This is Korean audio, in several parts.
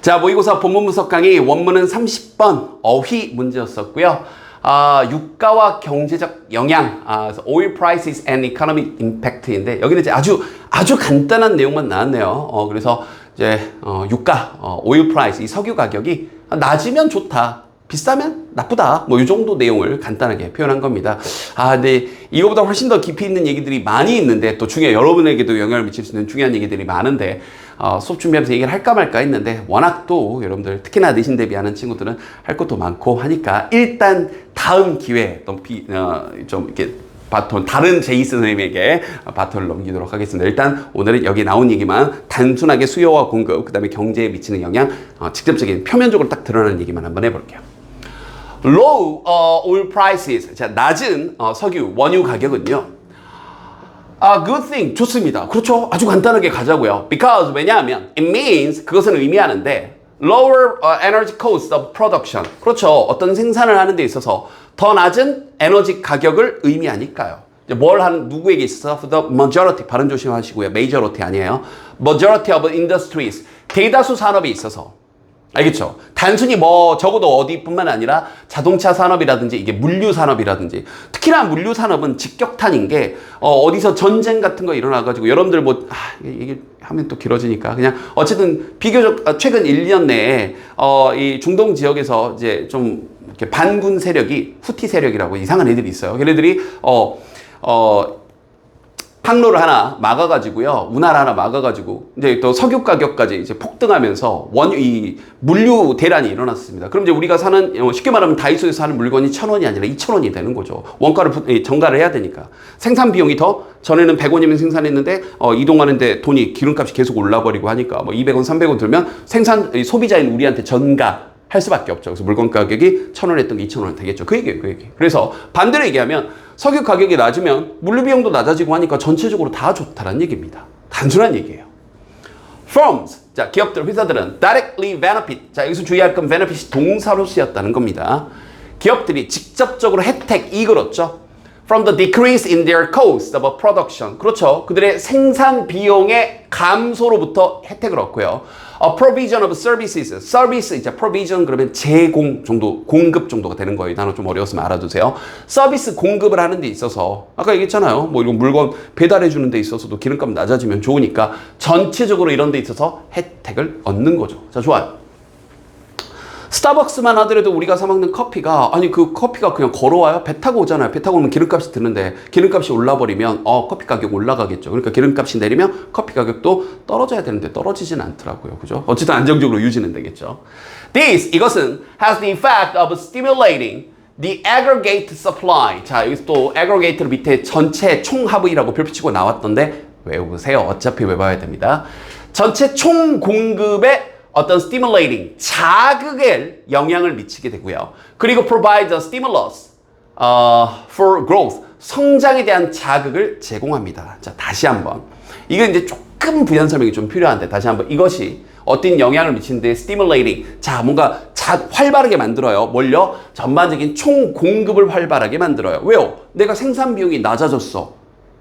자, 모의고사 본문 분석 강의 원문은 30번 어휘 문제였었고요. 유가와 경제적 영향, oil prices and economic impact인데 여기는 이제 아주 간단한 내용만 나왔네요. 그래서 이제 유가, oil price, 이 석유 가격이 낮으면 좋다, 비싸면 나쁘다, 뭐 이 정도 내용을 간단하게 표현한 겁니다. 근데 이거보다 훨씬 더 깊이 있는 얘기들이 많이 있는데 또 여러분에게도 영향을 미칠 수 있는 중요한 얘기들이 많은데 수업 준비하면서 얘기를 할까 말까 했는데 워낙 또 여러분들 특히나 내신 대비하는 친구들은 할 것도 많고 하니까 일단 다음 기회에 좀 이렇게 다른 제이스 선생님에게 바톤을 넘기도록 하겠습니다. 일단 오늘은 여기 나온 얘기만 단순하게 수요와 공급, 그 다음에 경제에 미치는 영향, 직접적인 표면적으로 딱 드러나는 얘기만 한번 해볼게요. Low oil prices, 자, 낮은 석유, 원유 가격은요, good thing, 좋습니다. 그렇죠. 아주 간단하게 가자고요. Because, 왜냐하면 it means, 그것은 의미하는데 lower energy cost of production, 그렇죠. 어떤 생산을 하는 데 있어서 더 낮은 에너지 가격을 의미하니까요. 누구에게 있어서? The majority, 발음 조심하시고요. majority 아니에요. majority of industries, 대다수 산업에 있어서. 알겠죠? 단순히 적어도 어디뿐만 아니라 자동차 산업이라든지 이게 물류 산업이라든지 특히나 물류 산업은 직격탄인 게 어디서 전쟁 같은 거 일어나가지고 여러분들 이게 하면 또 길어지니까 그냥 어쨌든 비교적 최근 1년 내에 이 중동 지역에서 이제 좀 이렇게 반군 세력이 후티 세력이라고 이상한 애들이 있어요. 걔네들이 항로를 하나 막아가지고요, 운하를 하나 막아가지고 이제 또 석유 가격까지 이제 폭등하면서 이 물류 대란이 일어났습니다. 그럼 이제 우리가 사는, 쉽게 말하면 다이소에서 사는 물건이 1,000원이 아니라 2,000원이 되는 거죠. 원가를 정가를 해야 되니까 생산 비용이 더, 전에는 100원이면 생산했는데 이동하는데 기름값이 계속 올라버리고 하니까 200원, 300원 들면 소비자인 우리한테 전가 할 수밖에 없죠. 그래서 물건 가격이 1,000원 했던 게 2,000원 되겠죠. 그 얘기예요. 그래서 반대로 얘기하면 석유 가격이 낮으면 물류 비용도 낮아지고 하니까 전체적으로 다 좋다는 얘기입니다. 단순한 얘기예요. Firms, 자, 기업들, 회사들은 directly benefit, 자, 여기서 주의할 건 benefit이 동사로 쓰였다는 겁니다. 기업들이 직접적으로 혜택, 이익을 얻죠. From the decrease in their cost of production, 그렇죠. 그들의 생산 비용의 감소로부터 혜택을 얻고요. A provision of services, 서비스, 이제 provision 그러면 제공 정도, 공급 정도가 되는 거예요. 이 단어 좀 어려웠으면 알아두세요. 서비스 공급을 하는 데 있어서 아까 얘기했잖아요. 이런 물건 배달해 주는 데 있어서도 기름값 낮아지면 좋으니까 전체적으로 이런 데 있어서 혜택을 얻는 거죠. 자, 좋아요. 스타벅스만 하더라도 우리가 사 먹는 커피가, 그 커피가 그냥 걸어와요? 배 타고 오잖아요. 배 타고 오면 기름값이 드는데 기름값이 올라버리면 커피 가격 올라가겠죠. 그러니까 기름값이 내리면 커피 가격도 떨어져야 되는데 떨어지진 않더라고요. 그죠? 어쨌든 안정적으로 유지는 되겠죠. 이것은 has the effect of stimulating the aggregate supply. 자, 여기서 또 aggregate를 밑에 전체 총합의라고 별표치고 나왔던데 외우세요. 어차피 외워야 됩니다. 전체 총 공급에 어떤 stimulating, 자극에 영향을 미치게 되고요. 그리고 provide a stimulus for growth, 성장에 대한 자극을 제공합니다. 자, 다시 한번. 이건 이제 조금 부연 설명이 좀 필요한데 다시 한번. 이것이 어떤 영향을 미치는데 stimulating, 자, 뭔가 활발하게 만들어요. 뭘요? 전반적인 총 공급을 활발하게 만들어요. 왜요? 내가 생산 비용이 낮아졌어.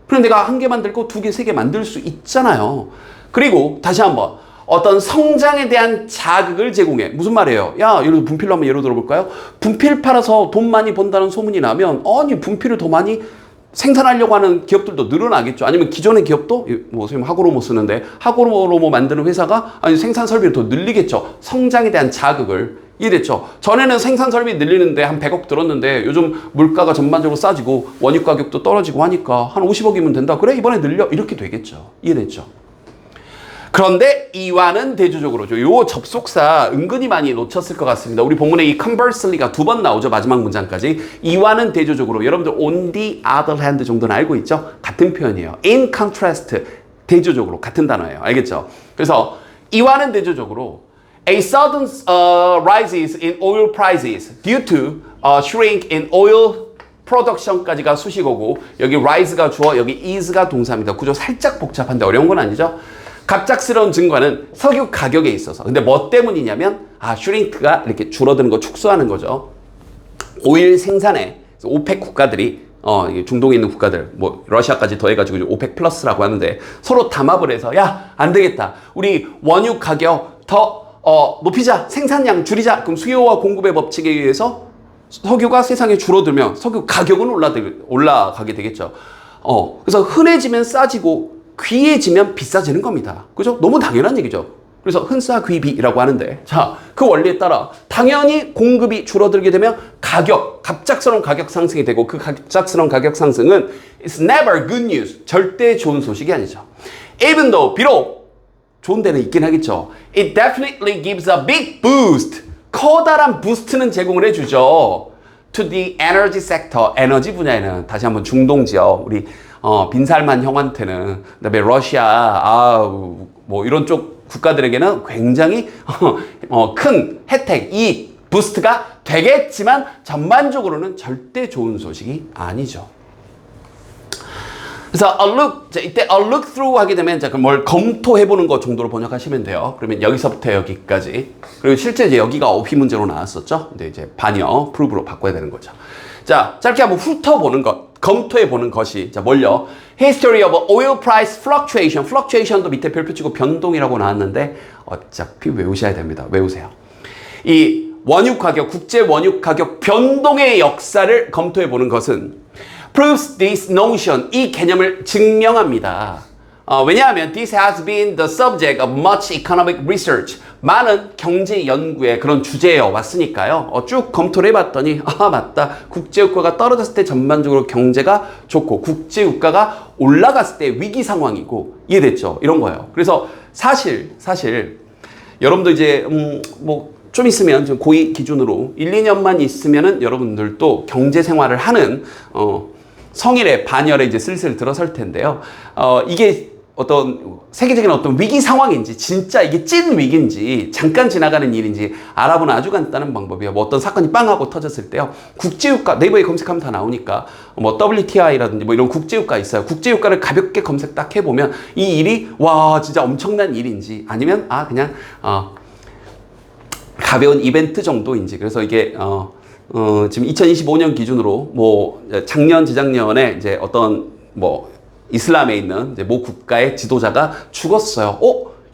그럼 내가 1개 만들고 2개, 3개 만들 수 있잖아요. 그리고 다시 한번. 어떤 성장에 대한 자극을 제공해. 무슨 말이에요? 예를 분필로 한번 예로 들어볼까요? 분필 팔아서 돈 많이 번다는 소문이 나면 분필을 더 많이 생산하려고 하는 기업들도 늘어나겠죠. 아니면 기존의 기업도 선생님 하고로모 쓰는데 하고로모 만드는 회사가 생산 설비를 더 늘리겠죠. 성장에 대한 자극을. 이해됐죠? 전에는 생산 설비 늘리는데 한 100억 들었는데 요즘 물가가 전반적으로 싸지고 원유 가격도 떨어지고 하니까 한 50억이면 된다. 그래, 이번에 늘려. 이렇게 되겠죠. 이해됐죠? 그런데 이와는 대조적으로, 요 접속사 은근히 많이 놓쳤을 것 같습니다. 우리 본문에 이 conversely가 2번 나오죠. 마지막 문장까지. 이와는 대조적으로. 여러분들 on the other hand 정도는 알고 있죠? 같은 표현이에요. in contrast, 대조적으로 같은 단어예요. 알겠죠? 그래서 이와는 대조적으로 a sudden rises in oil prices due to shrink in oil production까지가 수식어고 여기 rise가 주어, 여기 is가 동사입니다. 구조 살짝 복잡한데 어려운 건 아니죠? 갑작스러운 증가는 석유 가격에 있어서. 근데 뭐 때문이냐면 슈링크가 이렇게 줄어드는 거, 축소하는 거죠. 오일 생산에 오펙 국가들이 중동에 있는 국가들, 러시아까지 더해가지고 오펙 플러스라고 하는데 서로 담합을 해서 안 되겠다. 우리 원유 가격 더 높이자, 생산량 줄이자. 그럼 수요와 공급의 법칙에 의해서 석유가 세상에 줄어들면 석유 가격은 올라가게 되겠죠. 그래서 흔해지면 싸지고 귀해지면 비싸지는 겁니다. 그죠? 너무 당연한 얘기죠. 그래서 흔싸귀비라고 하는데, 자, 그 원리에 따라 당연히 공급이 줄어들게 되면 갑작스러운 가격 상승이 되고, 그 갑작스러운 가격 상승은 it's never good news. 절대 좋은 소식이 아니죠. Even though, 비록 좋은 데는 있긴 하겠죠. It definitely gives a big boost. 커다란 부스트는 제공을 해주죠. To the energy sector. 에너지 분야에는 다시 한번 중동지역, 우리 빈살만 형한테는, 그다음에 러시아, 뭐 이런 쪽 국가들에게는 굉장히 큰 혜택, 이익, 부스트가 되겠지만 전반적으로는 절대 좋은 소식이 아니죠. 그래서 이때 a look through 하게 되면 뭘 검토해보는 것 정도로 번역하시면 돼요. 그러면 여기서부터 여기까지. 그리고 실제 이제 여기가 어휘 문제로 나왔었죠. 근데 이제 반여, prove로 바꿔야 되는 거죠. 자, 짧게 한번 훑어보는 것, 검토해보는 것이, 자, 뭘요? History of oil price fluctuation. fluctuation도 밑에 별표 치고 변동이라고 나왔는데, 어차피 외우셔야 됩니다. 외우세요. 이 원유 가격, 국제 원유 가격 변동의 역사를 검토해보는 것은 proves this notion, 이 개념을 증명합니다. 왜냐하면 this has been the subject of much economic research. 많은 경제 연구의 그런 주제여 왔으니까요. 쭉 검토를 해봤더니 맞다. 국제유가가 떨어졌을 때 전반적으로 경제가 좋고 국제유가가 올라갔을 때 위기 상황이고, 이해됐죠? 이런 거예요. 그래서 사실 여러분도 이제 뭐 좀 있으면 좀 고2 기준으로 1, 2년만 있으면은 여러분들도 경제 생활을 하는 성일의 반열에 이제 슬슬 들어설 텐데요. 이게 어떤 세계적인 어떤 위기 상황인지, 진짜 이게 찐 위기인지, 잠깐 지나가는 일인지 알아보는 아주 간단한 방법이에요. 뭐 어떤 사건이 빵 하고 터졌을 때요. 국제유가, 네이버에 검색하면 다 나오니까, 뭐 WTI라든지 뭐 이런 국제유가 있어요. 국제유가를 가볍게 검색 딱 해보면 이 일이 와 진짜 엄청난 일인지, 아니면 그냥 가벼운 이벤트 정도인지. 그래서 이게 지금 2025년 기준으로 뭐 작년, 재작년에 이제 어떤 뭐 이슬람에 있는 이제 모 국가의 지도자가 죽었어요.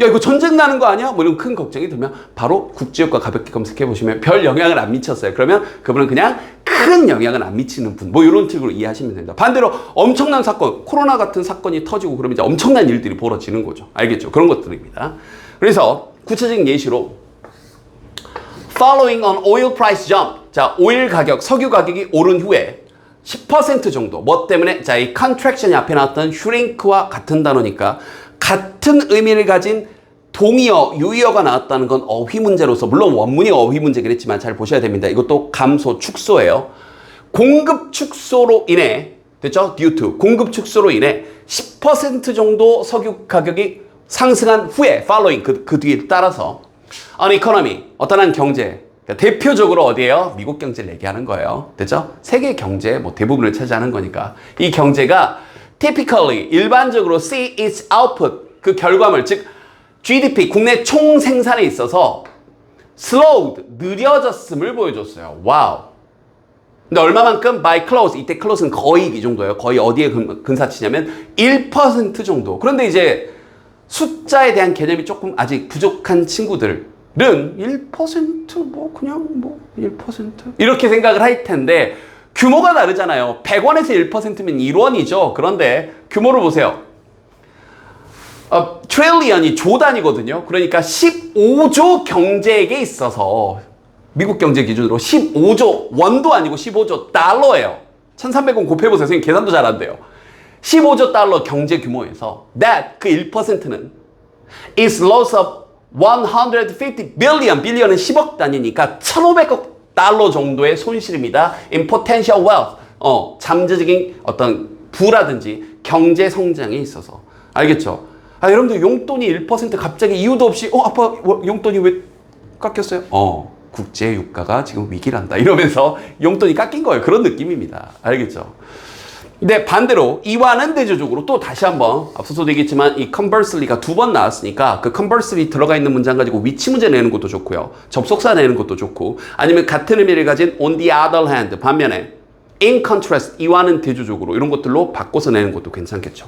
야 이거 전쟁 나는 거 아니야? 뭐 이런 큰 걱정이 들면 바로 국제유가 가볍게 검색해 보시면 별 영향을 안 미쳤어요. 그러면 그분은 그냥 큰 영향을 안 미치는 분, 뭐 이런 식으로 이해하시면 됩니다. 반대로 엄청난 사건, 코로나 같은 사건이 터지고 그러면 이제 엄청난 일들이 벌어지는 거죠. 알겠죠? 그런 것들입니다. 그래서 구체적인 예시로 Following on oil price jump. 자, 오일 가격, 석유 가격이 오른 후에 10% 정도. 뭐 때문에? 자, 이 contraction이 앞에 나왔던 shrink와 같은 단어니까 같은 의미를 가진 동의어, 유의어가 나왔다는 건 어휘 문제로서, 물론 원문이 어휘 문제긴 했지만 잘 보셔야 됩니다. 이것도 감소, 축소예요. 공급 축소로 인해, 됐죠? due to. 공급 축소로 인해 10% 정도 석유 가격이 상승한 후에, following, 그 뒤에 따라서 an economy, 어떤 한 경제, 그러니까 대표적으로 어디에요? 미국 경제를 얘기하는 거예요. 됐죠? 세계 경제 뭐 대부분을 차지하는 거니까 이 경제가 typically, 일반적으로 see its output, 그 결과물, 즉 GDP, 국내 총생산에 있어서 slowed, 느려졌음을 보여줬어요. 와우. 근데 얼마만큼? by close, 이때 close는 거의 이 정도예요. 거의 어디에 근사치냐면 1% 정도. 그런데 이제 숫자에 대한 개념이 조금 아직 부족한 친구들은 1% 뭐 그냥 뭐 1% 이렇게 생각을 할 텐데 규모가 다르잖아요. 100원에서 1%면 1원이죠. 그런데 규모를 보세요. 트릴리언이 조 단위거든요. 그러니까 15조 경제액에 있어서 미국 경제 기준으로 15조, 원도 아니고 15조 달러예요. 1300원 곱해보세요. 선생님 계산도 잘 안 돼요. 15조 달러 경제 규모에서 that, 그 1%는 is loss of 150 billion, 빌리언은 10억 단위니까 1500억 달러 정도의 손실입니다. in potential wealth, 잠재적인 어떤 부라든지 경제 성장에 있어서. 알겠죠? 여러분들 용돈이 1% 갑자기 이유도 없이 아빠 용돈이 왜 깎였어요? 국제 유가가 지금 위기란다 이러면서 용돈이 깎인 거예요. 그런 느낌입니다. 알겠죠? 근데 반대로 이와는 대조적으로 또 다시 한번 앞서서도 얘기했지만 이 conversely가 2번 나왔으니까 그 conversely 들어가 있는 문장 가지고 위치 문제 내는 것도 좋고요. 접속사 내는 것도 좋고, 아니면 같은 의미를 가진 on the other hand, 반면에 in contrast, 이와는 대조적으로 이런 것들로 바꿔서 내는 것도 괜찮겠죠.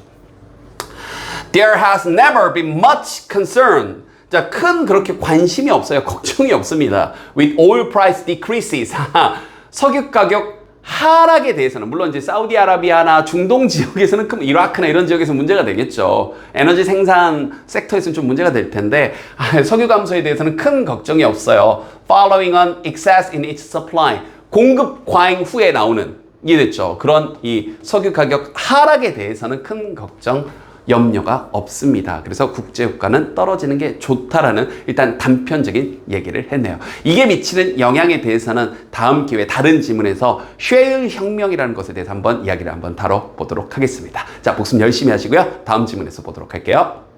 There has never been much concern. 자, 큰 그렇게 관심이 없어요. 걱정이 없습니다. With oil price decreases. 석유 가격 하락에 대해서는 물론 이제 사우디아라비아나 중동 지역에서는 이라크나 이런 지역에서 문제가 되겠죠. 에너지 생산 섹터에서는 좀 문제가 될 텐데 석유 감소에 대해서는 큰 걱정이 없어요. Following on excess in its supply. 공급 과잉 후에 나오는 이해됐죠? 그런 이 석유 가격 하락에 대해서는 큰 걱정 염려가 없습니다. 그래서 국제유가는 떨어지는 게 좋다라는 일단 단편적인 얘기를 했네요. 이게 미치는 영향에 대해서는 다음 기회에 다른 지문에서 쉐일 혁명이라는 것에 대해서 한번 이야기를 한번 다뤄보도록 하겠습니다. 자, 복습 열심히 하시고요. 다음 지문에서 보도록 할게요.